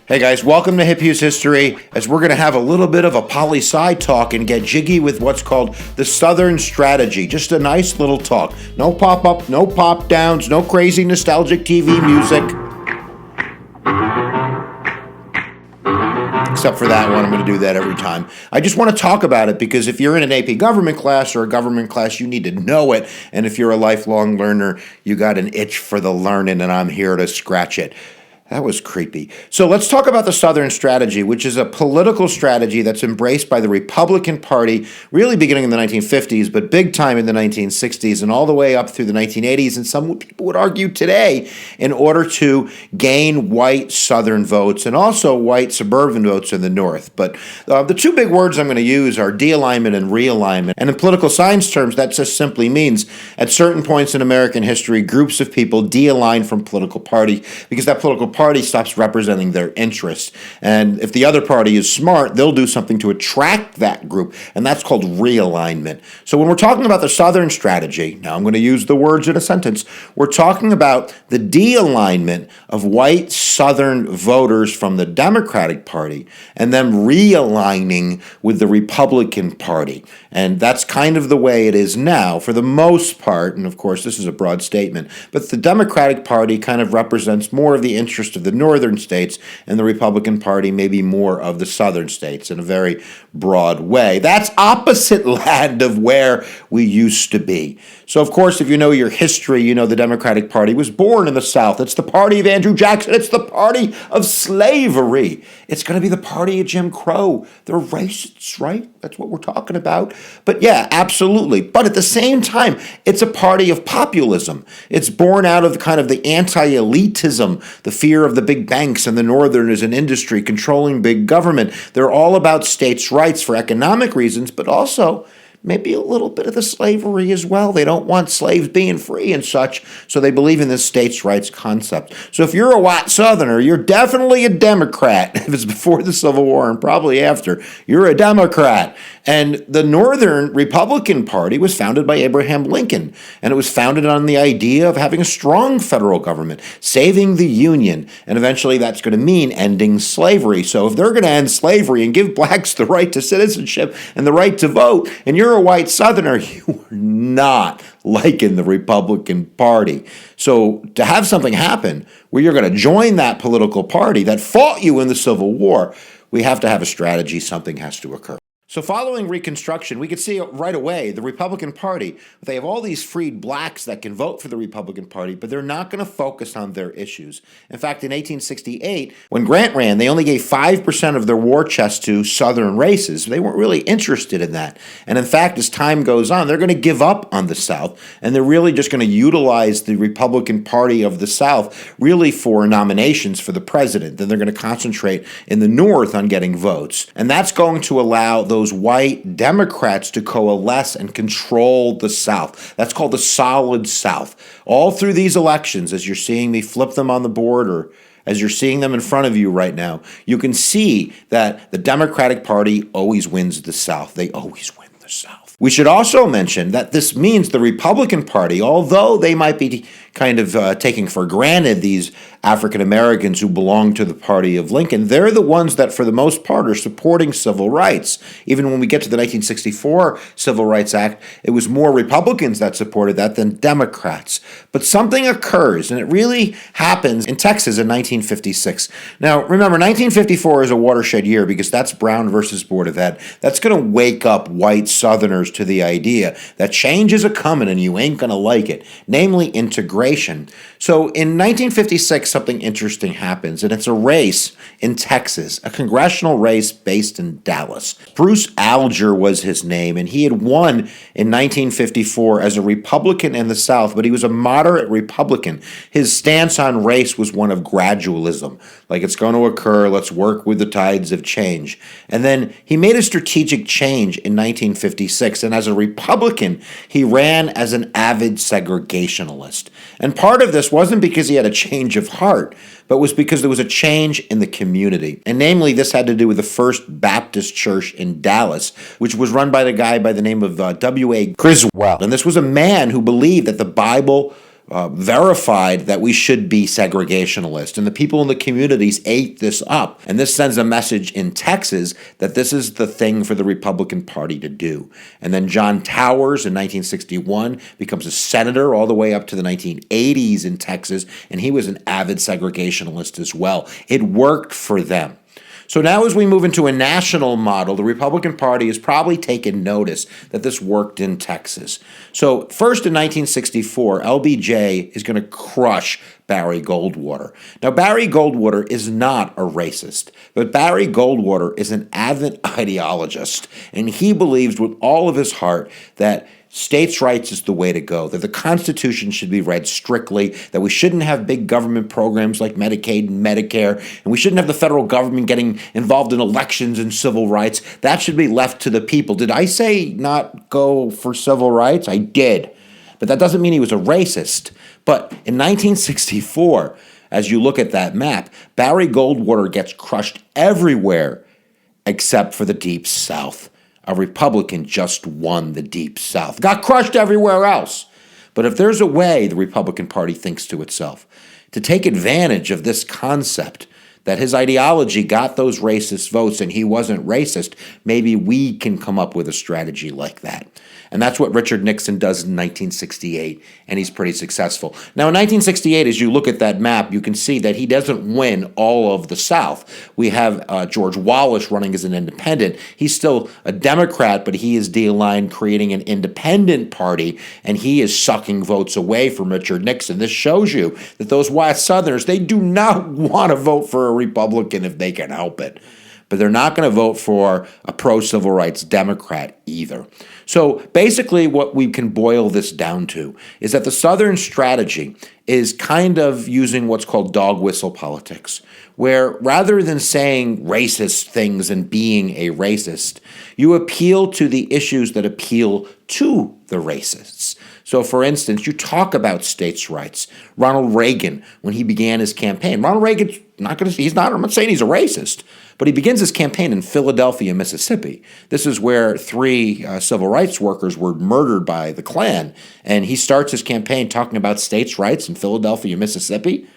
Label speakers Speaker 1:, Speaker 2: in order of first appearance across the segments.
Speaker 1: Hey guys, welcome to Hip Hughes History, as we're going to have a little bit of a poli-sci talk and get jiggy with what's called the Southern Strategy. Just a nice little talk. No pop-up, no pop-downs, no crazy nostalgic TV music. Except for that one, I'm going to do that every time. I just want to talk about it because if you're in an AP government class or a government class, you need to know it. And if you're a lifelong learner, you got an itch for the learning, and I'm here to scratch it. That was creepy. So let's talk about the Southern Strategy, which is a political strategy that's embraced by the Republican Party, really beginning in the 1950s, but big time in the 1960s and all the way up through the 1980s, and some people would argue today, in order to gain white Southern votes and also white suburban votes in the North. But the two big words I'm going to use are de-alignment and realignment. And in political science terms, that just simply means at certain points in American history, groups of people de-align from political party because that political party stops representing their interests. And if the other party is smart, they'll do something to attract that group, and that's called realignment. So when we're talking about the Southern Strategy, now I'm going to use the words in a sentence, we're talking about the de-alignment of white Southern voters from the Democratic Party and them realigning with the Republican Party. And that's kind of the way it is now for the most part, and of course this is a broad statement, but the Democratic Party kind of represents more of the interest of the northern states, and the Republican Party maybe more of the southern states in a very broad way. That's opposite land of where we used to be. So, of course, if you know your history, you know the Democratic Party was born in the South. It's the party of Andrew Jackson. It's the party of slavery. It's going to be the party of Jim Crow. They're racists, right? That's what we're talking about. But yeah, absolutely. But at the same time, it's a party of populism. It's born out of kind of the anti-elitism, the fear of the big banks and the Northerners and industry controlling big government. They're all about states' rights for economic reasons, but also maybe a little bit of the slavery as well. They don't want slaves being free and such, so they believe in this states' rights concept. So if you're a white Southerner, you're definitely a Democrat. If it's before the Civil War and probably after, you're a Democrat. And the Northern Republican Party was founded by Abraham Lincoln, and it was founded on the idea of having a strong federal government, saving the Union, and eventually that's going to mean ending slavery. So if they're going to end slavery and give blacks the right to citizenship and the right to vote, and you're a white Southerner, you are not liking the Republican Party. So to have something happen where you're going to join that political party that fought you in the Civil War, we have to have a strategy. Something has to occur. So following Reconstruction, we could see right away the Republican Party, they have all these freed blacks that can vote for the Republican Party, but they're not going to focus on their issues. In fact, in 1868, when Grant ran, they only gave 5% of their war chest to Southern races. They weren't really interested in that. And in fact, as time goes on, they're going to give up on the South, and they're really just going to utilize the Republican Party of the South really for nominations for the president. Then they're going to concentrate in the North on getting votes. And that's going to allow those white Democrats to coalesce and control the South. That's called the Solid South. All through these elections, as you're seeing me flip them on the board or as you're seeing them in front of you right now, you can see that the Democratic Party always wins the South. They always win the South. We should also mention that this means the Republican Party, although they might be kind of taking for granted these African Americans who belong to the party of Lincoln, they're the ones that for the most part are supporting civil rights. Even when we get to the 1964 Civil Rights Act, it was more Republicans that supported that than Democrats. But something occurs, and it really happens in Texas in 1956. Now, remember, 1954 is a watershed year because that's Brown versus Board of Ed. That's going to wake up white Southerners to the idea that change is a-coming and you ain't going to like it, namely integration. So in 1956, something interesting happens, and it's a race in Texas, a congressional race based in Dallas. Bruce Alger was his name, and he had won in 1954 as a Republican in the South, but he was a moderate Republican. His stance on race was one of gradualism, like it's going to occur, let's work with the tides of change. And then he made a strategic change in 1956, and as a Republican, he ran as an avid segregationalist. And part of this wasn't because he had a change of heart, but was because there was a change in the community. And namely, this had to do with the First Baptist Church in Dallas, which was run by the guy by the name of W.A. Griswold. And this was a man who believed that the Bible verified that we should be segregationist. And the people in the communities ate this up. And this sends a message in Texas that this is the thing for the Republican Party to do. And then John Towers in 1961 becomes a senator all the way up to the 1980s in Texas, and he was an avid segregationalist as well. It worked for them. So now as we move into a national model, the Republican Party has probably taken notice that this worked in Texas. So first in 1964, LBJ is going to crush Barry Goldwater. Now, Barry Goldwater is not a racist, but Barry Goldwater is an avid ideologist, and he believes with all of his heart that states' rights is the way to go, that the Constitution should be read strictly, that we shouldn't have big government programs like Medicaid and Medicare, and we shouldn't have the federal government getting involved in elections and civil rights. That should be left to the people. Did I say not go for civil rights? I did. But that doesn't mean he was a racist. But in 1964, as you look at that map, Barry Goldwater gets crushed everywhere except for the Deep South. A Republican just won the Deep South. Got crushed everywhere else. But if there's a way, the Republican Party thinks to itself, to take advantage of this concept that his ideology got those racist votes and he wasn't racist, maybe we can come up with a strategy like that. And that's what Richard Nixon does in 1968, and he's pretty successful. Now, in 1968, as you look at that map, you can see that he doesn't win all of the South. We have George Wallace running as an independent. He's still a Democrat, but he is de-aligned, creating an independent party, and he is sucking votes away from Richard Nixon. This shows you that those white Southerners, they do not want to vote for a Republican if they can help it. But they're not going to vote for a pro-civil rights Democrat either. So basically what we can boil this down to is that the Southern strategy is kind of using what's called dog whistle politics, where rather than saying racist things and being a racist, you appeal to the issues that appeal to the racists. So, for instance, you talk about states' rights. Ronald Reagan, when he began his campaign, Ronald Reagan's I'm not saying he's a racist, but he begins his campaign in Philadelphia, Mississippi. This is where three civil rights workers were murdered by the Klan, and he starts his campaign talking about states' rights in Philadelphia, Mississippi.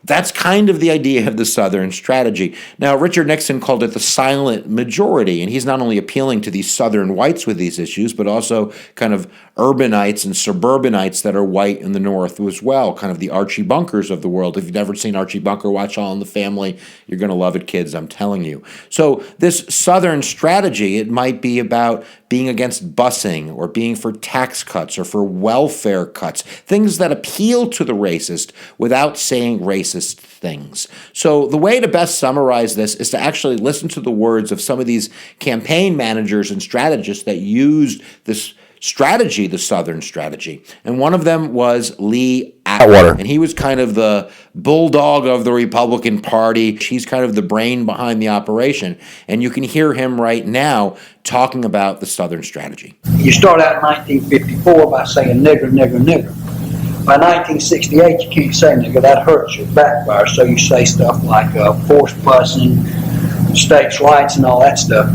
Speaker 1: That's kind of the idea of the Southern strategy. Now, Richard Nixon called it the silent majority, and he's not only appealing to these Southern whites with these issues, but also kind of urbanites and suburbanites that are white in the North as well, kind of the Archie Bunkers of the world. If you've never seen Archie Bunker, watch All in the Family. You're going to love it, kids, I'm telling you. So this Southern strategy, it might be about being against busing or being for tax cuts or for welfare cuts, things that appeal to the racist without saying racist things. So the way to best summarize this is to actually listen to the words of some of these campaign managers and strategists that used this strategy, the Southern strategy. And one of them was Lee Atwater. And he was kind of the bulldog of the Republican Party. He's kind of the brain behind the operation. And you can hear him right now talking about the Southern strategy.
Speaker 2: You start out in 1954 by saying nigger, nigger, nigger. By 1968, you can't say nigger. That hurts your backfire. So you say stuff like forced busing, states' rights, and all that stuff.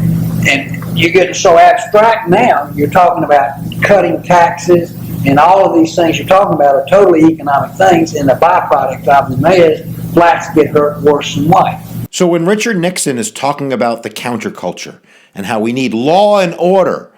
Speaker 2: And you get so abstract now, you're talking about cutting taxes and all of these things you're talking about are totally economic things, and the byproduct of them is blacks get hurt worse than white.
Speaker 1: So when Richard Nixon is talking about the counterculture and how we need law and order,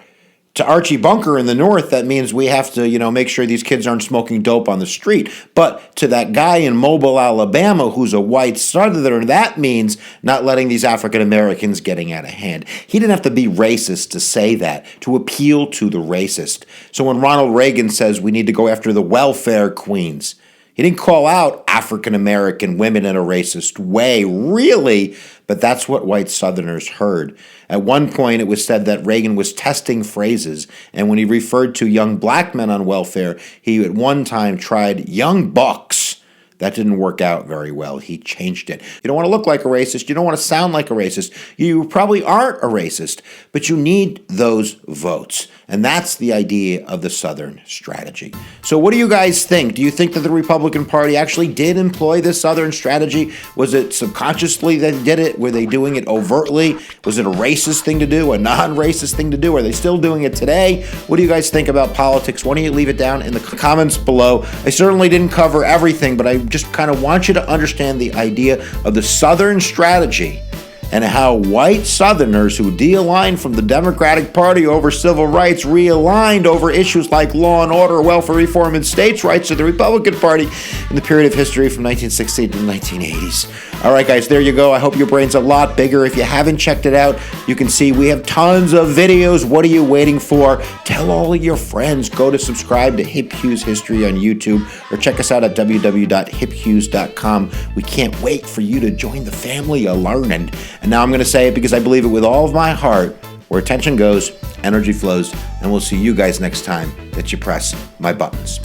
Speaker 1: to Archie Bunker in the North, that means we have to, make sure these kids aren't smoking dope on the street. But to that guy in Mobile, Alabama, who's a white Southerner, that means not letting these African Americans getting out of hand. He didn't have to be racist to say that, to appeal to the racist. So when Ronald Reagan says we need to go after the welfare queens, he didn't call out African American women in a racist way, really, but that's what white Southerners heard. At one point, it was said that Reagan was testing phrases, and when he referred to young black men on welfare, he at one time tried young bucks. That didn't work out very well. He changed it. You don't want to look like a racist. You don't want to sound like a racist. You probably aren't a racist, but you need those votes. And that's the idea of the Southern strategy. So what do you guys think? Do you think that the Republican Party actually did employ this Southern strategy? Was it subconsciously that they did it? Were they doing it overtly? Was it a racist thing to do, a non-racist thing to do? Are they still doing it today? What do you guys think about politics? Why don't you leave it down in the comments below? I certainly didn't cover everything, but I just kind of want you to understand the idea of the Southern strategy and how white Southerners who de-aligned from the Democratic Party over civil rights realigned over issues like law and order, welfare reform, and states' rights to the Republican Party in the period of history from 1960 to the 1980s. All right, guys, there you go. I hope your brain's a lot bigger. If you haven't checked it out, you can see we have tons of videos. What are you waiting for? Tell all of your friends. Go to subscribe to Hip Hughes History on YouTube or check us out at www.hiphughes.com. We can't wait for you to join the family of learning. And now I'm going to say it because I believe it with all of my heart. Where attention goes, energy flows, and we'll see you guys next time that you press my buttons.